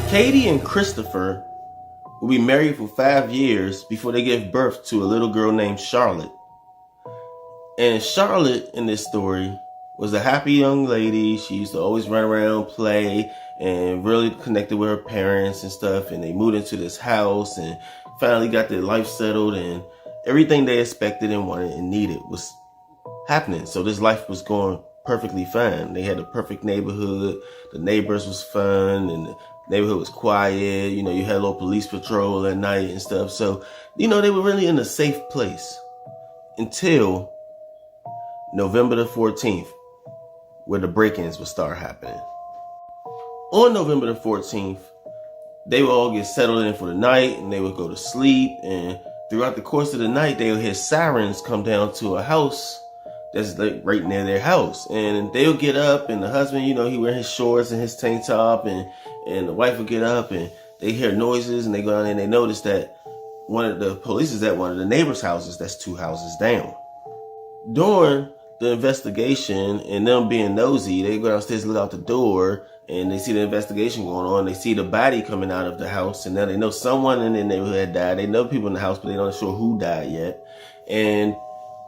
Katie and Christopher will be married for 5 years before they give birth to a little girl named Charlotte. And Charlotte in this story was a happy young lady. She used to always run around, play, and really connected with her parents and stuff. And they moved into this house and finally got their life settled, and everything they expected and wanted and needed was happening. So this life was going perfectly fine. They had a perfect neighborhood. The neighbors was fun, and the neighborhood was quiet. You had a little police patrol at night and stuff. So, they were really in a safe place until November the 14th, where the break-ins would start happening. On November the 14th, they would all get settled in for the night, and they would go to sleep. And throughout the course of the night, they would hear sirens come down to a house that's like right near their house. And they would get up, and the husband, he wear his shorts and his tank top, and the wife would get up, and they hear noises, and they go down there, and they notice that one of the police is at one of the neighbors' houses that's 2 houses down. During the investigation and them being nosy, they go downstairs, look out the door, and they see the investigation going on. They see the body coming out of the house, and now they know someone in the neighborhood had died. They know people in the house, but they're not sure who died yet. And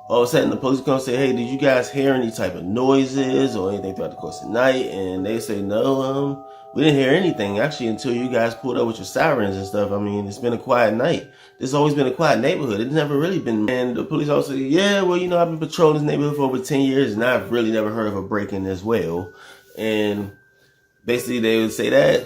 all of a sudden, the police come and say, "Hey, did you guys hear any type of noises or anything throughout the course of the night?" And they say, "No, we didn't hear anything, actually, until you guys pulled up with your sirens and stuff. I mean, it's been a quiet night. This has always been a quiet neighborhood. It's never really been." And the police also say, "Yeah, well, I've been patrolling this neighborhood for over 10 years, and I've really never heard of a break-in as well." And basically, they would say that,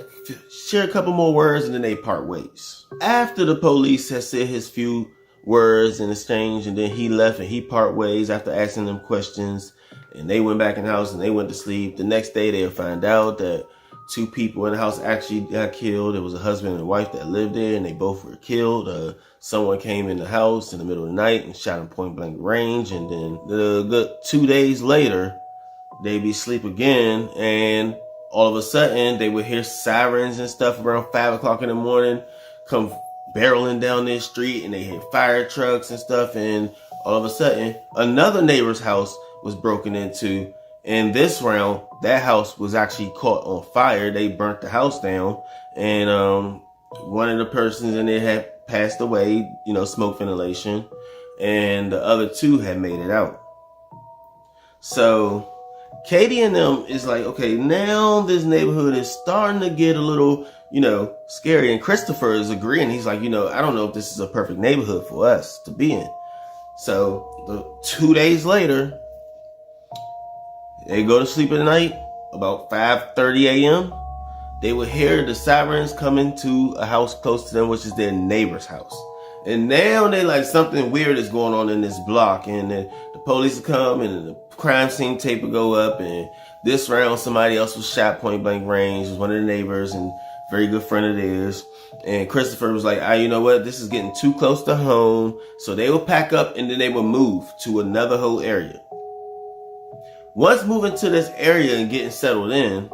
share a couple more words, and then they part ways. After the police had said his few words in exchange, and then he left and he part ways after asking them questions, and they went back in the house and they went to sleep. The next day, they'll find out that 2 people in the house actually got killed. It was a husband and wife that lived there, and they both were killed. Someone came in the house in the middle of the night and shot him point blank range. And then the good 2 days later, they'd be asleep again, and all of a sudden they would hear sirens and stuff around 5 o'clock in the morning come barreling down their street, and they hear fire trucks and stuff. And all of a sudden, another neighbor's house was broken into. And this round, that house was actually caught on fire. They burnt the house down, and one of the persons in there had passed away, smoke ventilation, and the other 2 had made it out. So Katie and them is like, okay, now this neighborhood is starting to get a little, scary. And Christopher is agreeing. He's like, I don't know if this is a perfect neighborhood for us to be in. So 2 days later, they go to sleep at night, about 5:30 a.m. They would hear the sirens coming to a house close to them, which is their neighbor's house. And now they like, something weird is going on in this block. And then the police would come, and the crime scene tape would go up. And this round, somebody else was shot point blank range. It was one of the neighbors and very good friend of theirs. And Christopher was like, you know what? This is getting too close to home. So they would pack up, and then they would move to another whole area. Once moving to this area and getting settled in,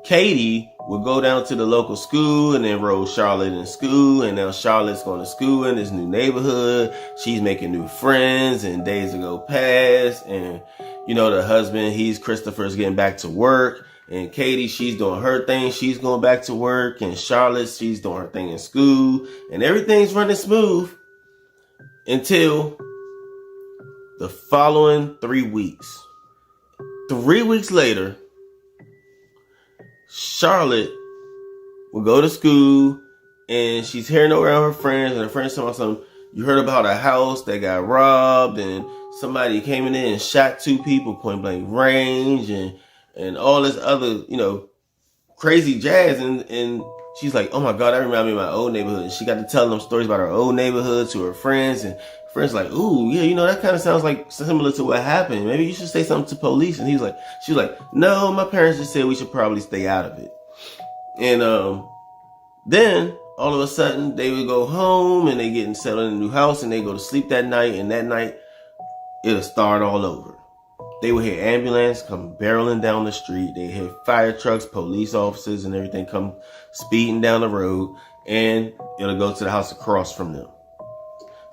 Katie would go down to the local school and enroll Charlotte in school. And now Charlotte's going to school in this new neighborhood. She's making new friends, and days will go past. And, the husband, Christopher's getting back to work. And Katie, she's doing her thing. She's going back to work. And Charlotte, she's doing her thing in school. And everything's running smooth until the following 3 weeks. 3 weeks later, Charlotte will go to school, and she's hearing around her friends, and her friends talking about something. You heard about a house that got robbed, and somebody came in there and shot 2 people point blank range, and all this other, crazy jazz. And she's like, oh my God, that reminds me of my old neighborhood. And she got to tell them stories about her old neighborhood to her friends, and friends like, ooh, yeah, that kind of sounds like similar to what happened. Maybe you should say something to police. And she was like, no, my parents just said we should probably stay out of it. And then all of a sudden they would go home, and they getting settled in a new house, and they go to sleep that night. And that night it'll start all over. They would hear ambulance come barreling down the street. They hear fire trucks, police officers, and everything come speeding down the road, and it'll go to the house across from them.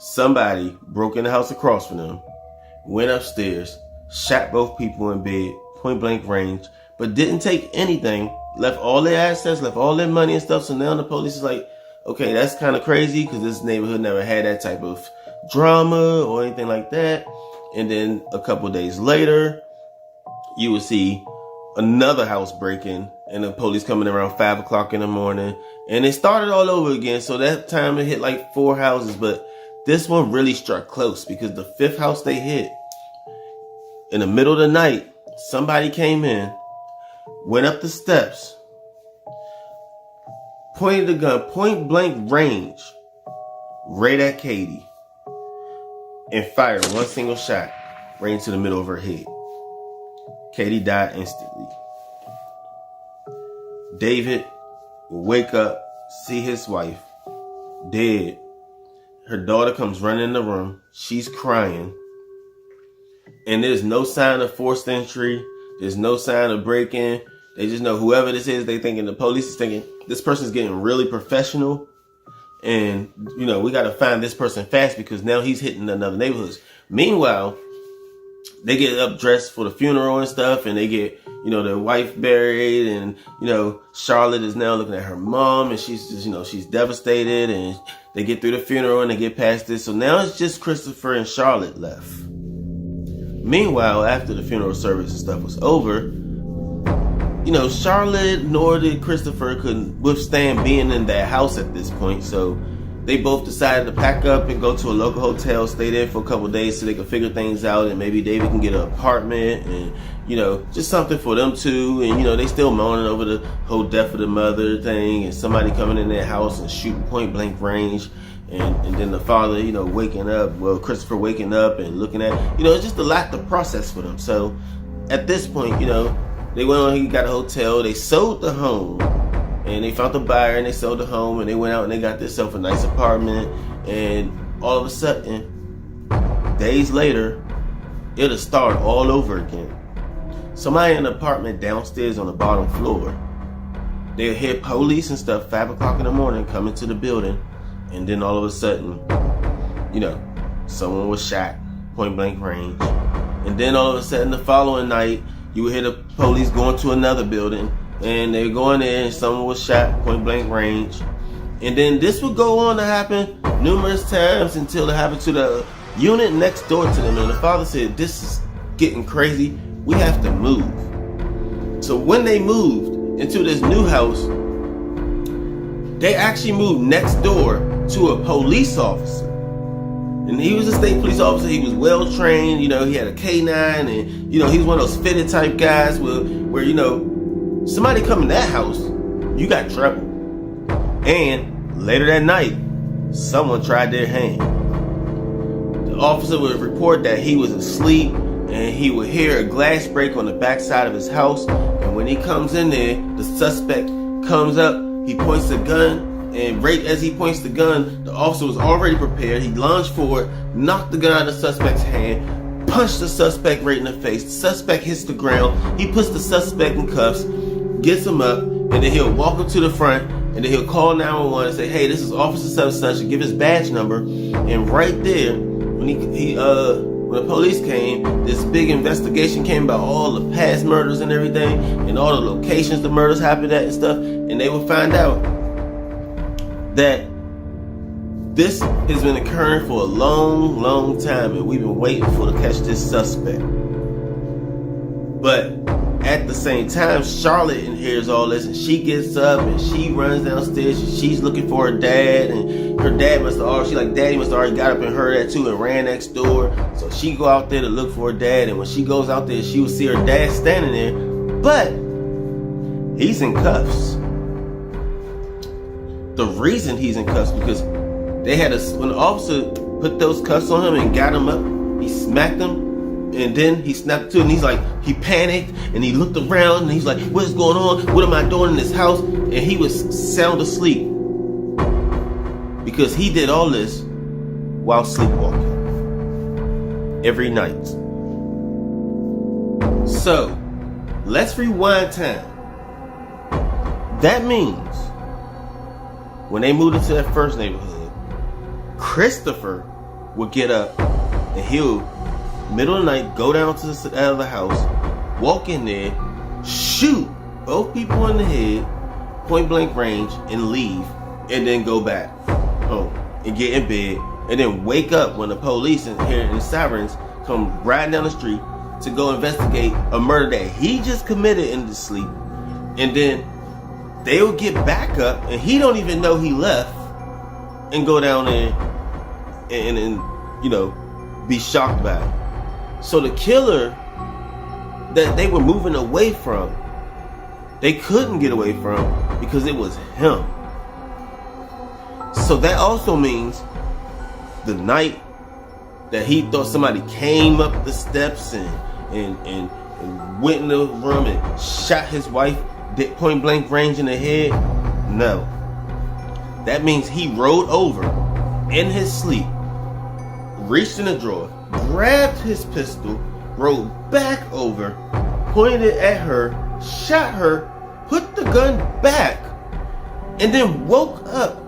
Somebody broke in the house across from them, went upstairs, shot both people in bed, point blank range, but didn't take anything. Left all their assets, left all their money and stuff. So now the police is like, okay, that's kind of crazy because this neighborhood never had that type of drama or anything like that. And then a couple days later, you would see another house breaking and the police coming around 5 o'clock in the morning. And it started all over again. So that time it hit like 4 houses. But this one really struck close because the 5th house they hit, in the middle of the night, somebody came in, went up the steps, pointed the gun, point blank range, right at Katie, and fired one single shot right into the middle of her head. Katie died instantly. David will wake up, see his wife dead. Her daughter comes running in the room. She's crying. And there's no sign of forced entry. There's no sign of break-in. They just know whoever this is, they thinking, the police is thinking, this person's getting really professional. And, you know, we got to find this person fast because now he's hitting another neighborhoods. Meanwhile, they get up dressed for the funeral and stuff, and they get, you know, their wife buried, and, you know, Charlotte is now looking at her mom, and she's just, you know, she's devastated, and they get through the funeral and they get past this. So now it's just Christopher and Charlotte left. Meanwhile, after the funeral service and stuff was over, you know, Charlotte nor did Christopher could withstand being in that house at this point. So they both decided to pack up and go to a local hotel, stay there for a couple of days so they could figure things out, and maybe David can get an apartment and, you know, just something for them too. And, you know, they still moaning over the whole death of the mother thing and somebody coming in their house and shooting point blank range. And then the father, you know, waking up, well, Christopher waking up and looking at, you know, it's just a lot to process for them. So at this point, you know, they went on, he got a hotel, they sold the home, and they found the buyer and they sold the home, and they went out and they got themselves a nice apartment. And all of a sudden, days later, it'll start all over again. Somebody in an apartment downstairs on the bottom floor, they'll hear police and stuff 5 o'clock in the morning coming to the building. And then all of a sudden, you know, someone was shot, point blank range. And then all of a sudden, the following night, you would hear the police going to another building, and they were going there, and someone was shot, point blank range. And then this would go on to happen numerous times until it happened to the unit next door to them. And the father said, this is getting crazy. We have to move. So when they moved into this new house, they actually moved next door to a police officer. And he was a state police officer. He was well trained. You know, he had a K9, and, you know, he was one of those fitted type guys where, you know, somebody come in that house, you got trouble. And later that night, someone tried their hand. The officer would report that he was asleep, and he would hear a glass break on the backside of his house. And when he comes in there, the suspect comes up, he points the gun, and right as he points the gun, the officer was already prepared. He lunged forward, knocked the gun out of the suspect's hand, punched the suspect right in the face. The suspect hits the ground. He puts the suspect in cuffs, gets him up, and then he'll walk up to the front, and then he'll call 911 and say, hey, this is Officer such and such, and give his badge number. And right there, when when the police came, this big investigation came about all the past murders and everything, and all the locations the murders happened at and stuff, and they will find out that this has been occurring for a long, long time, and we've been waiting to catch this suspect. But at the same time, Charlotte hears all this, and she gets up and she runs downstairs, and she's looking for her dad, and her dad Daddy must have already got up and heard that too and ran next door. So she go out there to look for her dad, and when she goes out there, she will see her dad standing there, but he's in cuffs. The reason he's in cuffs because when the officer put those cuffs on him and got him up, he smacked him, and then he snapped to, and he panicked, and he looked around, and he's like, what is going on? What am I doing in this house? And he was sound asleep because he did all this while sleepwalking every night. So let's rewind time. That means when they moved into that first neighborhood, Christopher would get up and he'll, middle of the night, go down to the other house, walk in there, shoot both people in the head, point blank range, and leave, and then go back home and get in bed, and then wake up when the police and hearing the sirens come riding down the street to go investigate a murder that he just committed in his sleep. And then they'll get back up, and he don't even know he left, and go down there and be shocked by it. So the killer that they were moving away from, they couldn't get away from because it was him. So that also means the night that he thought somebody came up the steps and went in the room and shot his wife point blank range in the head, no. That means he rolled over in his sleep, reached in the drawer, grabbed his pistol, rolled back over, pointed it at her, shot her, put the gun back, and then woke up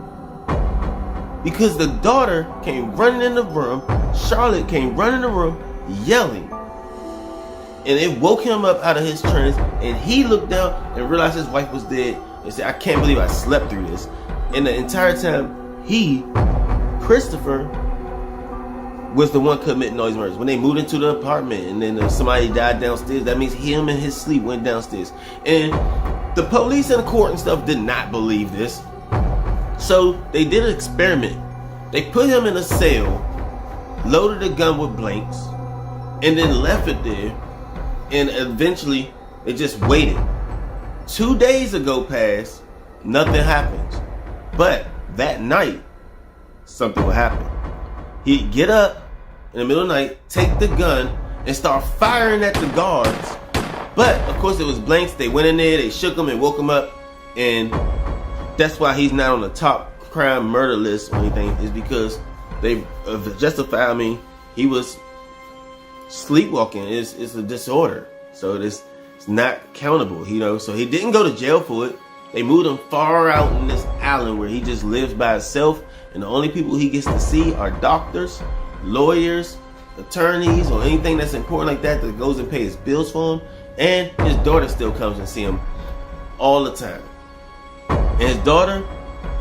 because the daughter came running in the room. Charlotte came running in the room yelling, and it woke him up out of his trance, and he looked down and realized his wife was dead and said, I can't believe I slept through this. And the entire time, Christopher, was the one committing all these murders. When they moved into the apartment and then somebody died downstairs, that means him in his sleep went downstairs. And the police and the court and stuff did not believe this. So they did an experiment. They put him in a cell, loaded a gun with blanks, and then left it there. And eventually, they just waited. 2 days ago passed, nothing happens. But that night, something would happen. He'd get up in the middle of the night, take the gun, and start firing at the guards. But, of course, it was blanks. They went in there, they shook him and woke him up. And that's why he's not on the top crime murder list or anything, is because they justified he was sleepwalking. It's a disorder. So it's not countable, So he didn't go to jail for it. They moved him far out in this island where he just lives by himself, and the only people he gets to see are doctors, lawyers, attorneys, or anything that's important like that goes and pays his bills for him. And his daughter still comes and see him all the time. And his daughter,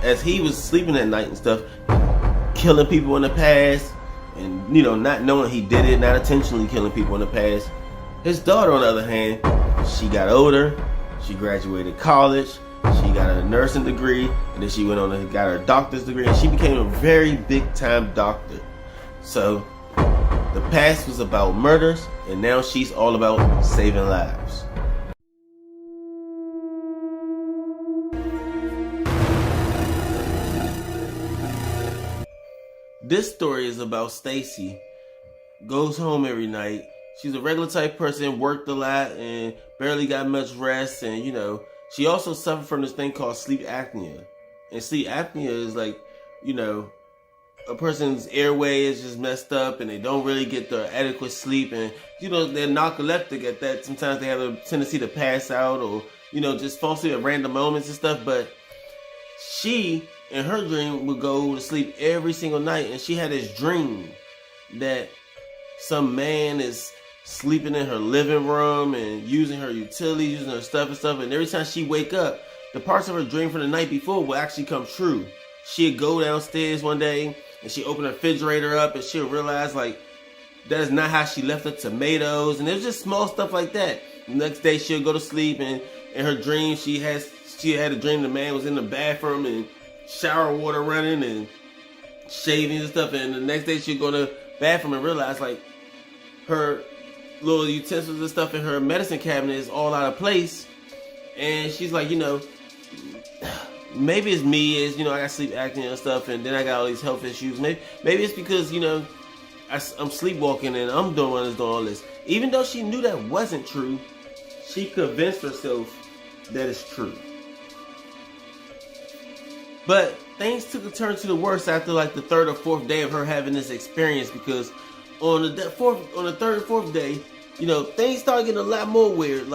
as he was sleeping at night and stuff, killing people in the past, and not knowing he did it, not intentionally killing people in the past. His daughter, on the other hand, she got older, she graduated college, she got a nursing degree, and then she went on and got her doctor's degree, and she became a very big time doctor. So the past was about murders, and now she's all about saving lives. This story is about Stacy. Goes home every night. She's a regular type person, worked a lot and barely got much rest, and she also suffered from this thing called sleep apnea. And sleep apnea is like, a person's airway is just messed up and they don't really get the adequate sleep, and they're narcoleptic at that. Sometimes they have a tendency to pass out or just fall asleep at random moments and stuff. But she, in her dream, would go to sleep every single night, and she had this dream that some man is sleeping in her living room and using her utilities, using her stuff and stuff. And every time she wake up, the parts of her dream from the night before will actually come true. She'd go downstairs one day and she opened her refrigerator up, and she'll realize that's not how she left the tomatoes. And it was just small stuff like that. The next day she'll go to sleep, and in her dream she had a dream the man was in the bathroom and shower water running and shaving and stuff. And the next day she'll go to the bathroom and realize her little utensils and stuff in her medicine cabinet is all out of place. And she's like, maybe it's me, I got sleep apnea and stuff, and then I got all these health issues. Maybe it's because, I'm sleepwalking and I'm doing all this. Even though she knew that wasn't true, she convinced herself that it's true. But things took a turn to the worse after the third or fourth day of her having this experience, because on the third or fourth day, things started getting a lot more weird.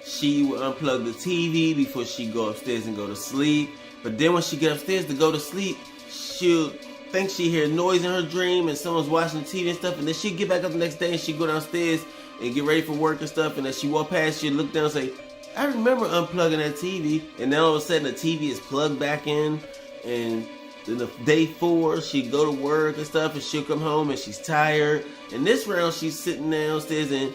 She would unplug the TV before she go upstairs and go to sleep. But then when she get upstairs to go to sleep, she'll think she hear noise in her dream and someone's watching TV and stuff. And then she'd get back up the next day and she'd go downstairs and get ready for work and stuff. And as she walk past, she'd look down and say, I remember unplugging that TV. And then all of a sudden the TV is plugged back in. And then the day 4, she'd go to work and stuff, and she'll come home and she's tired. And this round, she's sitting downstairs, and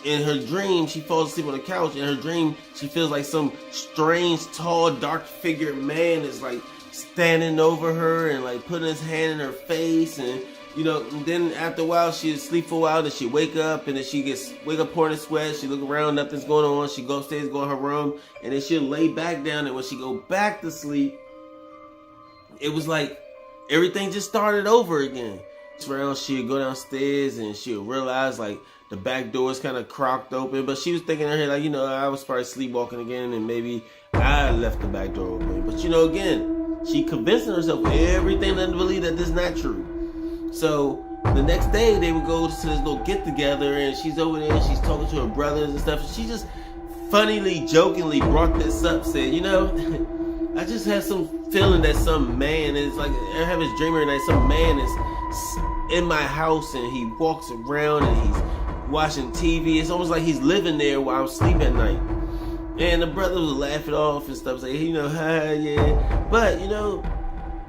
in her dream, she falls asleep on the couch. In her dream, she feels like some strange, tall, dark-figured man is like standing over her and like putting his hand in her face. And and then after a while, she'd sleep for a while, then she'd wake up, and then she wake up pouring in sweat. She look around, nothing's going on. She go upstairs, go in her room, and then she'll lay back down. And when she go back to sleep, it was like everything just started over again. Around, she'd go downstairs, and she'll realize like the back door is kind of crocked open. But she was thinking in her head, like, I was probably sleepwalking again, and maybe I left the back door open. But again, she convincing herself everything to believe that this is not true. So the next day, they would go to this little get together, and she's over there, and she's talking to her brothers and stuff. And she just funnily, jokingly brought this up, said, I just have some feeling that some man is like, I have this dream every night, some man is in my house, and he walks around and he's watching TV. It's almost like he's living there while I'm sleeping at night. And the brothers would laugh it off and stuff, say, hi, yeah. But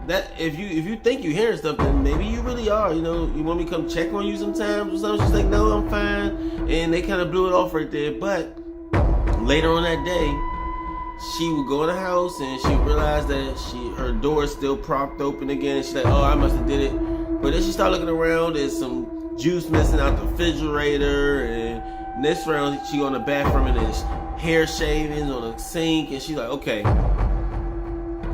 that if you think you're hearing stuff, then maybe you really are. You want me to come check on you sometimes or something? She's like, no, I'm fine. And they kind of blew it off right there. But later on that day, she would go in the house, and she realized that her door is still propped open again. And she's like, oh, I must have did it. But then she started looking around. There's some juice missing out the refrigerator. And this round, she go in the bathroom, and there's hair shavings on the sink. And she's like, okay,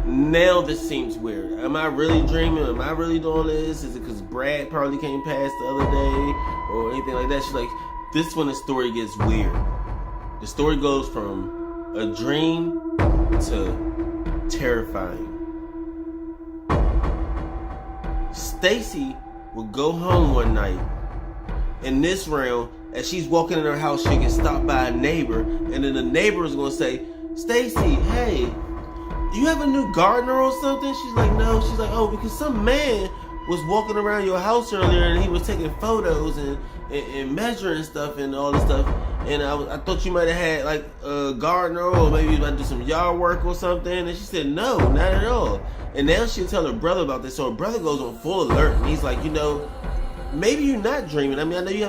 now this seems weird. Am I really dreaming? Am I really doing this? Is it because Brad probably came past the other day or anything like that? She's like, this when the story gets weird. The story goes from a dream to terrifying. Stacy would go home one night. In this round, as she's walking in her house, she gets stopped by a neighbor, and then the neighbor is going to say, Stacy, hey, you have a new gardener or something? She's like, no. She's like, oh, because some man was walking around your house earlier, and he was taking photos and measuring stuff and all this stuff. And I thought you might have had like a gardener, or maybe you was about to do some yard work or something. And she said, no, not at all. And now she'll tell her brother about this. So her brother goes on full alert, and he's like, maybe you're not dreaming. I mean, I know you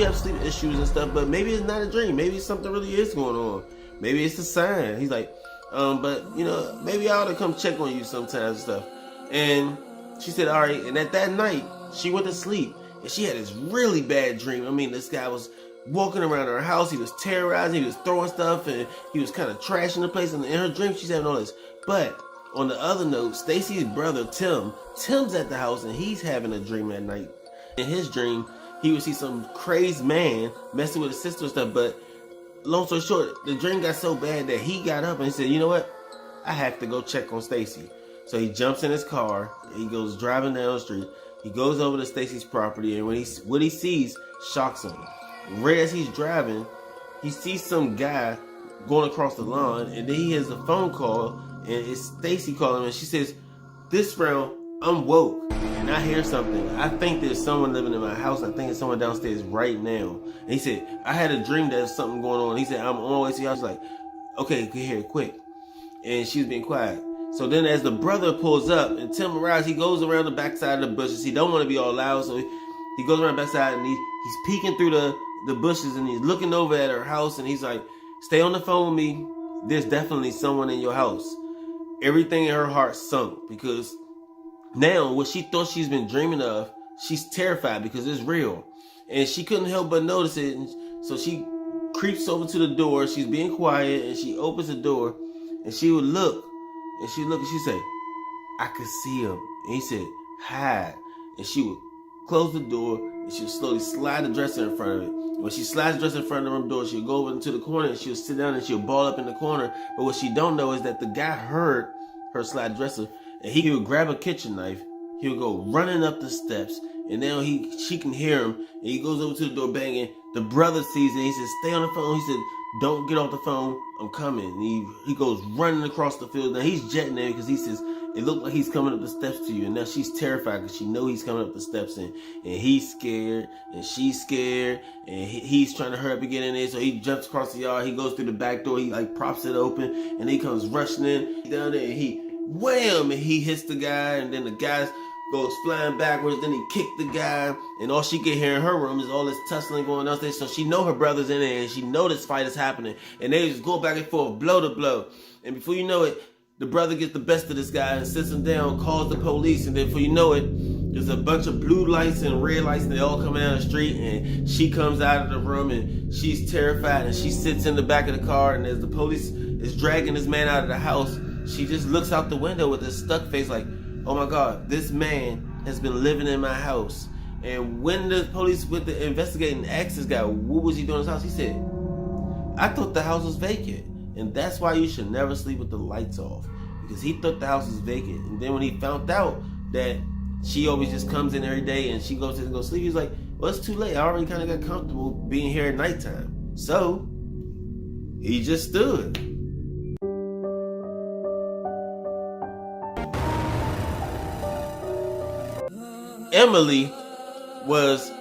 have sleep issues and stuff, but maybe it's not a dream. Maybe something really is going on. Maybe it's a sign. He's like, but maybe I ought to come check on you sometimes and stuff. And she said, all right. And at that night, she went to sleep, and she had this really bad dream. I mean, this guy was walking around her house. He was terrorizing. He was throwing stuff, and he was kind of trashing the place. And in her dream, she's having all this. But on the other note, Stacy's brother, Tim's at the house, and he's having a dream that night. In his dream, he would see some crazed man messing with his sister and stuff. But long story short, the dream got so bad that he got up and he said, you know what? I have to go check on Stacy. So he jumps in his car. He goes driving down the street. He goes over to Stacy's property, and what he sees shocks him. Right as he's driving, he sees some guy going across the lawn, and then he hears a phone call, and it's Stacy calling him, and she says, this round, I'm woke, and I hear something. I think there's someone living in my house. I think it's someone downstairs right now. And he said, I had a dream there's something going on. He said, I'm on my way to your house. Like, okay, get here quick. And she was being quiet. So then as the brother pulls up, and Tim arrives, he goes around the backside of the bushes. He don't want to be all loud, so he goes around the backside, and he's peeking through the bushes, and he's looking over at her house, and he's like, stay on the phone with me. There's definitely someone in your house. Everything in her heart sunk, because now what she thought she's been dreaming of, she's terrified because it's real. And she couldn't help but notice it. And so she creeps over to the door. She's being quiet, and she opens the door, and she would look, and she say, I could see him. And he said, hide. And she would close the door, and she would slowly slide the dresser in front of it. When she slides the dresser in front of the room door, she'll go over into the corner, and she'll sit down, and she'll ball up in the corner. But what she don't know is that the guy heard her slide dresser, and he would grab a kitchen knife. He would go running up the steps, and now she can hear him, and he goes over to the door banging. The brother sees it. He says, stay on the phone. He said, don't get off the phone. I'm coming. And he goes running across the field. Now he's jetting there because he says, it looked like he's coming up the steps to you. And now she's terrified because she know he's coming up the steps, and he's scared and she's scared, and he's trying to hurry up and get in there. So he jumps across the yard. He goes through the back door. He like props it open, and he comes rushing in down there, and he wham, and he hits the guy, and then the guy goes flying backwards. Then he kicked the guy, and all she can hear in her room is all this tussling going on there. So she know her brother's in there, and she know this fight is happening, and they just go back and forth, blow to blow. And before you know it, the brother gets the best of this guy and sits him down, calls the police, and then before you know it, there's a bunch of blue lights and red lights, and they all coming down the street, and she comes out of the room, and she's terrified, and she sits in the back of the car, and as the police is dragging this man out of the house, she just looks out the window with a stuck face like, oh my God, this man has been living in my house. And when the police went to investigate and asked this guy, what was he doing in his house? He said, I thought the house was vacant. And that's why you should never sleep with the lights off. Because he thought the house was vacant. And then when he found out that she always just comes in every day and she goes to go sleep, he was like, well, it's too late. I already kind of got comfortable being here at nighttime. So he just stood. Emily was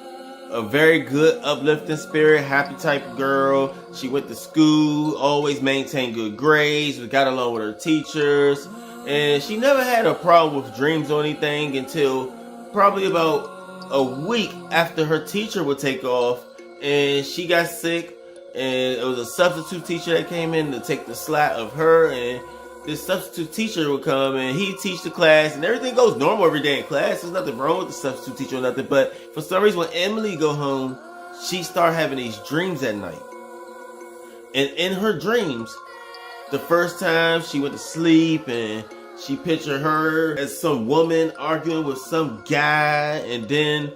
a very good, uplifting spirit, happy type of girl. She went to school, always maintained good grades, got along with her teachers, and she never had a problem with dreams or anything until probably about a week after her teacher would take off, and she got sick, and it was a substitute teacher that came in to take the slack of her, and this substitute teacher would come and he'd teach the class, and everything goes normal every day in class. There's nothing wrong with the substitute teacher or nothing, but for some reason when Emily go home, she started having these dreams at night. And in her dreams, the first time she went to sleep and she pictured her as some woman arguing with some guy, and then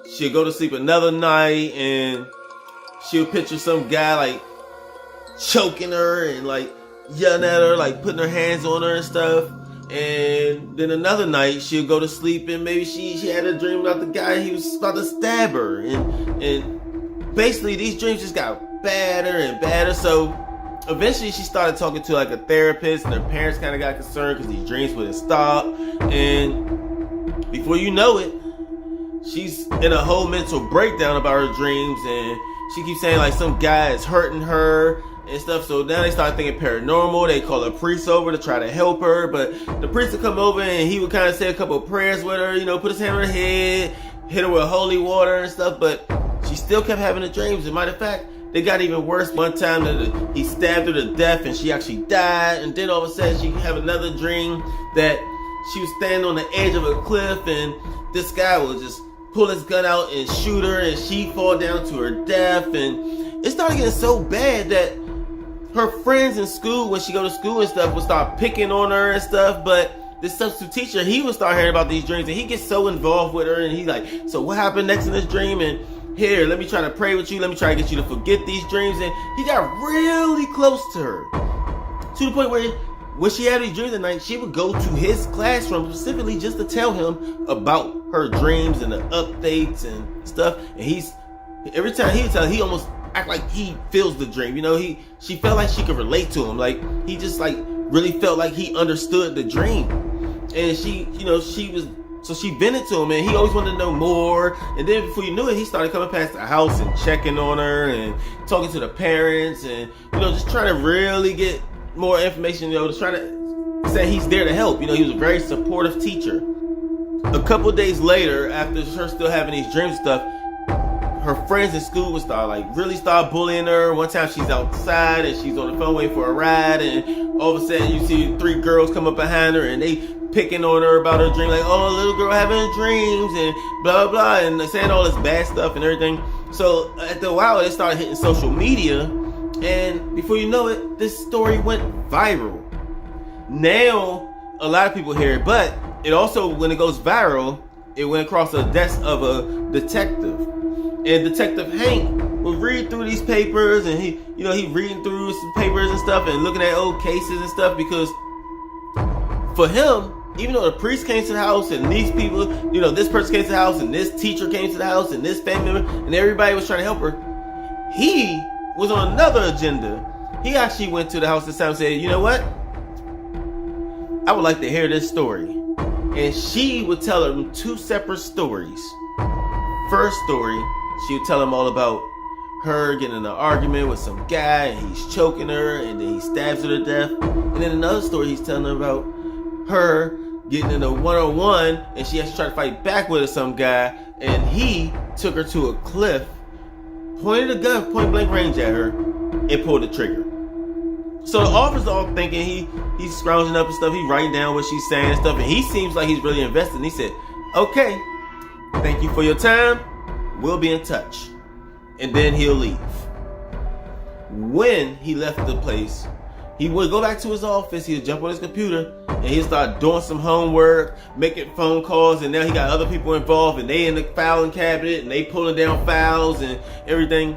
she'll go to sleep another night and she'll picture some guy like choking her and like yelling at her, like putting her hands on her and stuff. And then another night she'll go to sleep and maybe she had a dream about the guy, he was about to stab her, and basically these dreams just got badder and badder. So eventually she started talking to like a therapist, and her parents kind of got concerned because these dreams wouldn't stop, and before you know it, she's in a whole mental breakdown about her dreams, and she keeps saying like some guy is hurting her and stuff. So now they start thinking paranormal. They call a priest over to try to help her, but the priest would come over and he would kind of say a couple of prayers with her, put his hand on her head, hit her with holy water and stuff, but she still kept having the dreams. As a matter of fact, they got even worse. One time that he stabbed her to death and she actually died, and then all of a sudden she have another dream that she was standing on the edge of a cliff and this guy would just pull his gun out and shoot her and she fall down to her death. And it started getting so bad that her friends in school, when she go to school and stuff, would start picking on her and stuff. But this substitute teacher, he would start hearing about these dreams, and he gets so involved with her, and he's like, so what happened next in this dream? And here, let me try to pray with you, let me try to get you to forget these dreams. And he got really close to her, to the point where when she had these dreams at night, she would go to his classroom specifically just to tell him about her dreams and the updates and stuff. And every time he would tell her, he almost act like he feels the dream. She felt like she could relate to him. Like he just like really felt like he understood the dream. And she vented to him, and he always wanted to know more. And then before you knew it, he started coming past the house and checking on her and talking to the parents and just trying to really get more information, just trying to say he's there to help. He was a very supportive teacher. A couple days later, after her still having these dreams and stuff, her friends in school would really start bullying her. One time she's outside and she's on the phone waiting for a ride, and all of a sudden you see 3 girls come up behind her and they picking on her about her dream, like, oh, little girl having dreams and blah blah, and saying all this bad stuff and everything. So after a while, it started hitting social media, and before you know it, this story went viral. Now a lot of people hear it, but it also, when it goes viral, it went across the desk of a detective. And Detective Hank would read through these papers, and he reading through some papers and stuff and looking at old cases and stuff, because for him, even though the priest came to the house and these people, this person came to the house and this teacher came to the house and this family member and everybody was trying to help her, he was on another agenda. He actually went to the house this time and said, you know what? I would like to hear this story. And she would tell him 2 separate stories. First story, she would tell him all about her getting in an argument with some guy and he's choking her and then he stabs her to death. And then another story he's telling her about her getting in a one-on-one and she has to try to fight back with some guy and he took her to a cliff, pointed a gun point blank range at her and pulled the trigger. So the officer's all thinking he's scrounging up and stuff, he's writing down what she's saying and stuff, and he seems like he's really invested. And he said, okay, thank you for your time, we'll be in touch. And then he'll leave. When he left the place, he would go back to his office, he'd jump on his computer, and he'd start doing some homework, making phone calls, and now he got other people involved, and they in the filing cabinet, and they pulling down files and everything.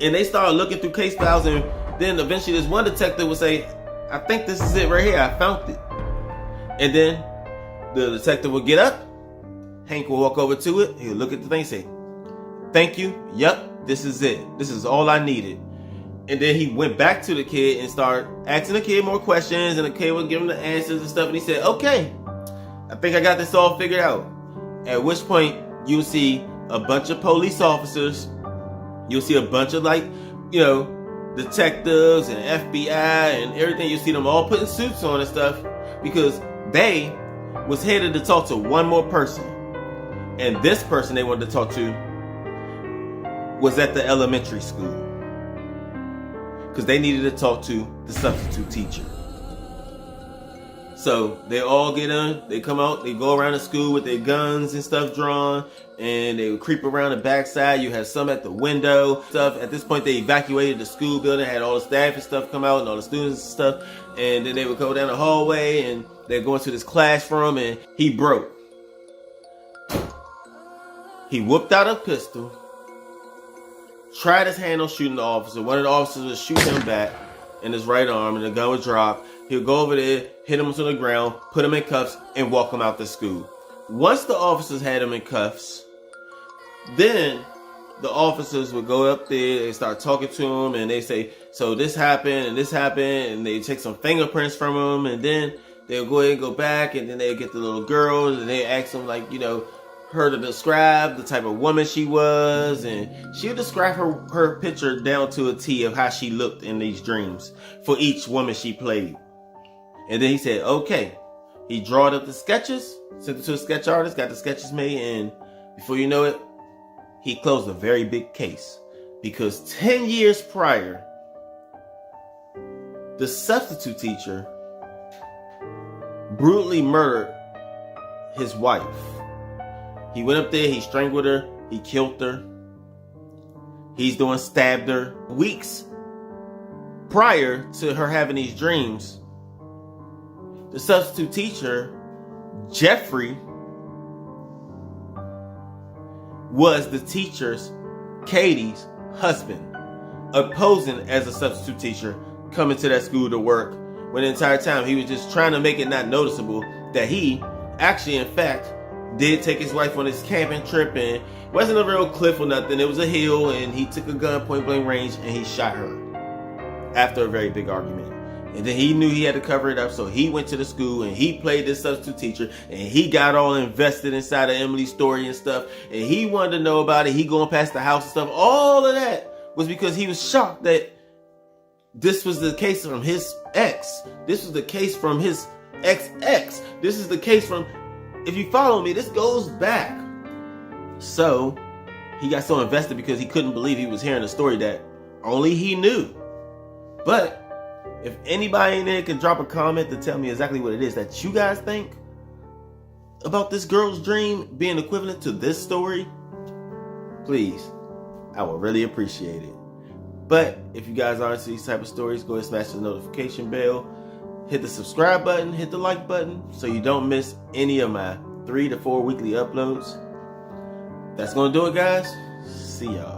And they started looking through case files, and then eventually this one detective would say, I think this is it right here, I found it. And then the detective would get up, Hank will walk over to it, he'll look at the thing and say, thank you, yep, this is it. This is all I needed. And then he went back to the kid and started asking the kid more questions, and the kid would give him the answers and stuff, and he said, okay, I think I got this all figured out. At which point, you'll see a bunch of police officers, you'll see a bunch of detectives and FBI and everything. You'll see them all putting suits on and stuff because they was headed to talk to one more person. And this person they wanted to talk to was at the elementary school because they needed to talk to the substitute teacher. So they all get in, they come out, they go around the school with their guns and stuff drawn, and they would creep around the backside. You had some at the window, stuff. At this point, they evacuated the school building, had all the staff and stuff come out and all the students and stuff, and then they would go down the hallway and they'd go into this classroom, and he broke. He whipped out a pistol, tried his hand on shooting the officer. One of the officers would shoot him back in his right arm, and the gun would drop. He'll go over there, hit him to the ground, put him in cuffs, and walk him out the school. Once the officers had him in cuffs, then the officers would go up there and start talking to him, and they say, so this happened, and they take some fingerprints from him, and then they'll go ahead and go back, and then they'll get the little girls, and they ask them, her to describe the type of woman she was, and she'll describe her picture down to a T of how she looked in these dreams for each woman she played. And then he said, okay. He drawed up the sketches, sent it to a sketch artist, got the sketches made, and before you know it, he closed a very big case. Because 10 years prior, the substitute teacher brutally murdered his wife. He went up there, he strangled her, he killed her. Stabbed her. Weeks prior to her having these dreams, the substitute teacher, Jeffrey, was the teacher's, Katie's, husband, opposing as a substitute teacher, coming to that school to work, when the entire time he was just trying to make it not noticeable that he actually, in fact, did take his wife on this camping trip, and it wasn't a real cliff or nothing. It was a hill, and he took a gun point blank range and he shot her after a very big argument. And then he knew he had to cover it up, so he went to the school and he played this substitute teacher, and he got all invested inside of Emily's story and stuff, and he wanted to know about it. He going past the house and stuff. All of that was because he was shocked that this was the case from his ex. This was the case from his ex-ex. This is the case from, if you follow me, this goes back. So he got so invested because he couldn't believe he was hearing a story that only he knew. But if anybody in there can drop a comment to tell me exactly what it is that you guys think about this girl's dream being equivalent to this story, please, I would really appreciate it. But if you guys are into these type of stories, go ahead and smash the notification bell, hit the subscribe button, hit the like button, so you don't miss any of my 3 to 4 weekly uploads. That's gonna do it, guys. See y'all.